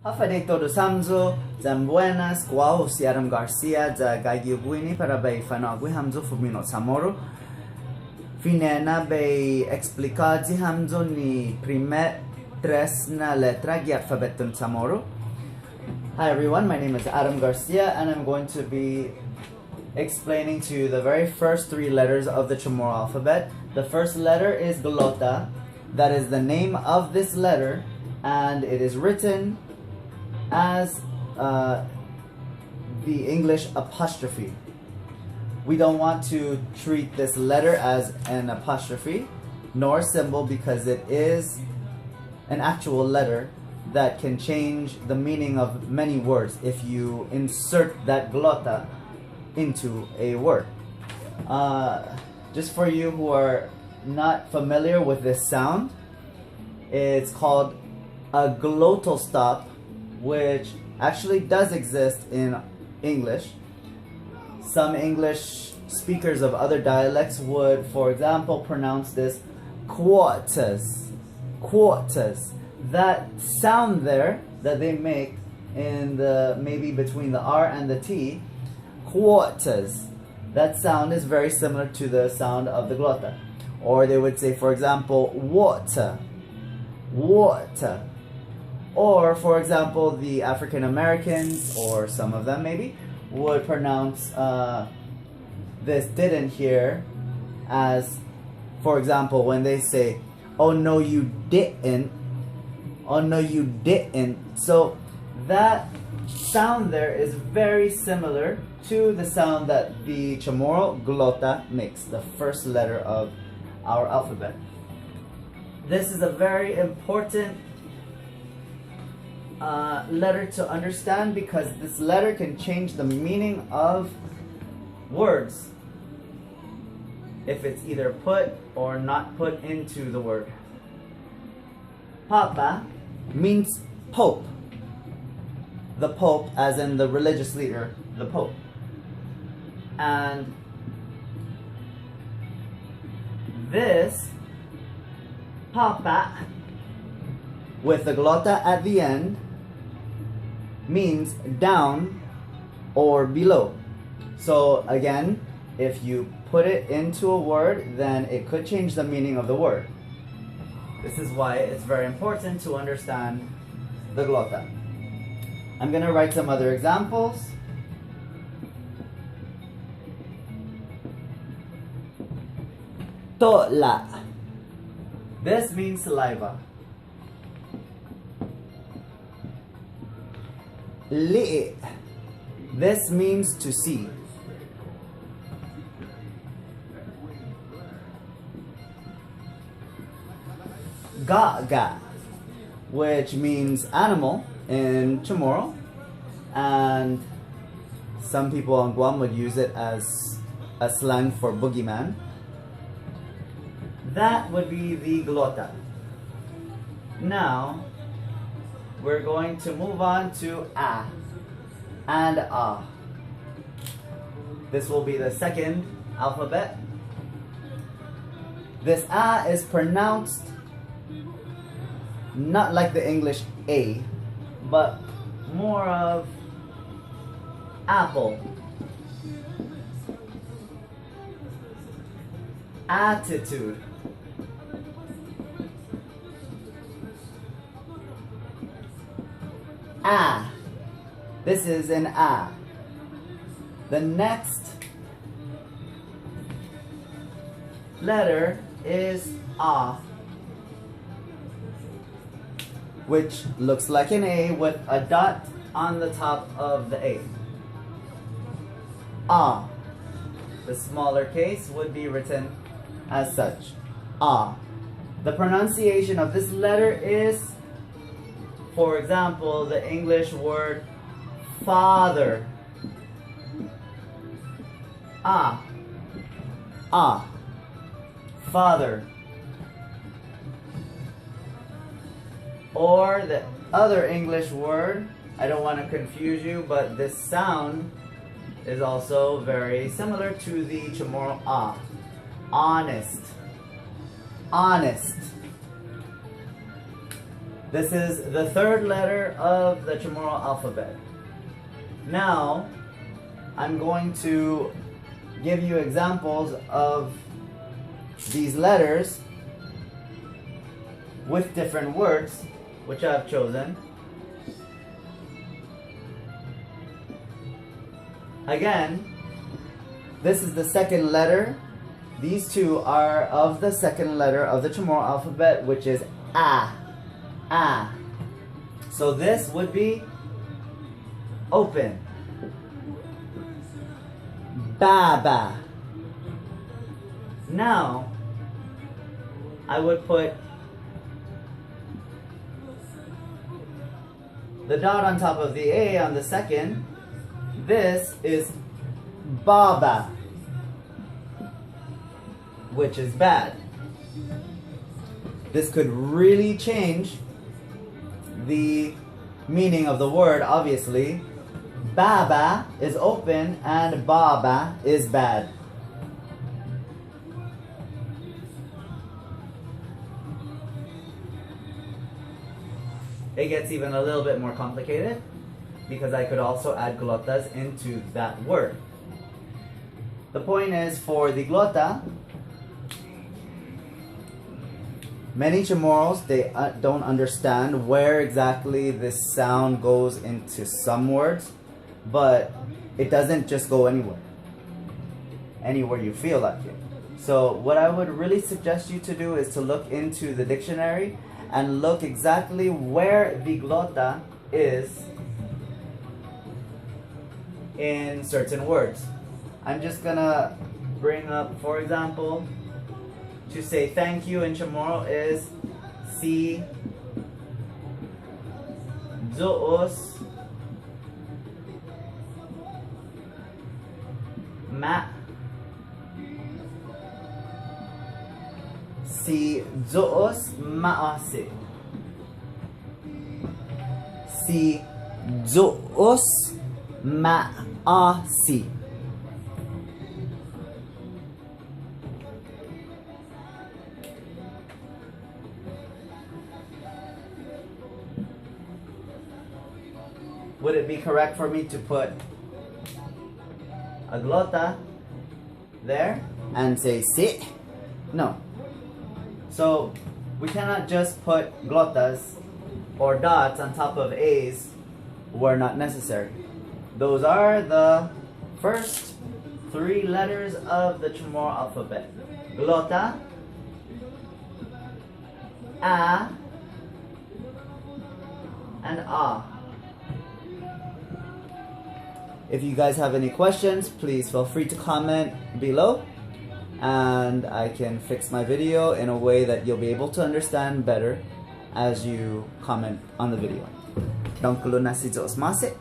Hafadek todos hamzo, zan buenas, guau si Adam Garcia, za gaigi guini para bei fanagui hamzo fumino Chamorro. Finena bei explicazi hamzo ni primer tres na letra gi alfabeton Chamorro. Hi everyone, my name is Adam Garcia and I'm going to be explaining to you the very first three letters of the Chamorro alphabet. The first letter is GLOTA, that is the name of this letter, and it is written as the English apostrophe. We don't want to treat this letter as an apostrophe nor symbol because it is an actual letter that can change the meaning of many words if you insert that glota into a word. Just for you who are not familiar with this sound, it's called a glottal stop, which actually does exist in English. Some English speakers of other dialects would, for example, pronounce this quarters, quarters. That sound there that they make in the, maybe between the R and the T, quarters. That sound is very similar to the sound of the glota. Or they would say, for example, water, water. Or, for example, the African Americans, or some of them maybe, would pronounce this didn't here as, for example, when they say, oh no you didn't, oh no you didn't. So that sound there is very similar to the sound that the Chamorro glota makes, the first letter of our alphabet. This is a very important letter to understand because this letter can change the meaning of words if it's either put or not put into the word. Papa means Pope. The Pope, as in the religious leader, the Pope. And this Papa with the glota at the end means down or below. So again, if you put it into a word, then it could change the meaning of the word. This is why it's very important to understand the glota. I'm going to write some other examples. Tola. This means saliva. Li. This means to see. Ga, which means animal in Chamorro, and some people on Guam would use it as a slang for boogeyman. That would be the glota. Now we're going to move on to A and A. This will be the second alphabet. This A is pronounced not like the English A, but more of apple. Attitude. A. This is an A. The next letter is A, which looks like an A with a dot on the top of the A. A. The smaller case would be written as such. A. The pronunciation of this letter is, for example, the English word father. Ah. Ah. Father. Or the other English word, I don't want to confuse you, but this sound is also very similar to the Chamorro ah. Honest. Honest. This is the third letter of the Chamorro alphabet. Now, I'm going to give you examples of these letters with different words, which I've chosen. Again, this is the second letter. These two are of the second letter of the Chamorro alphabet, which is A. A. So this would be open. Baba. Now, I would put the dot on top of the A on the second. This is Baba, which is bad. This could really change the meaning of the word, obviously. Baba is open and Baba is bad. It gets even a little bit more complicated because I could also add glotas into that word. The point is, for the glota, many Chamorros, they don't understand where exactly this sound goes into some words, but it doesn't just go anywhere you feel like it. So what I would really suggest you to do is to look into the dictionary and look exactly where the glota is in certain words. I'm just gonna bring up, for example, to say thank you in Chamorro is si zoos ma. Si zoos maasi. Si zoos maasi. Would it be correct for me to put a glota there and say sit? No. So we cannot just put glotas or dots on top of A's where not necessary. Those are the first three letters of the Chamorro alphabet. Glota, A, and A. If you guys have any questions, please feel free to comment below, and I can fix my video in a way that you'll be able to understand better as you comment on the video. Donc, le nasi jos masik.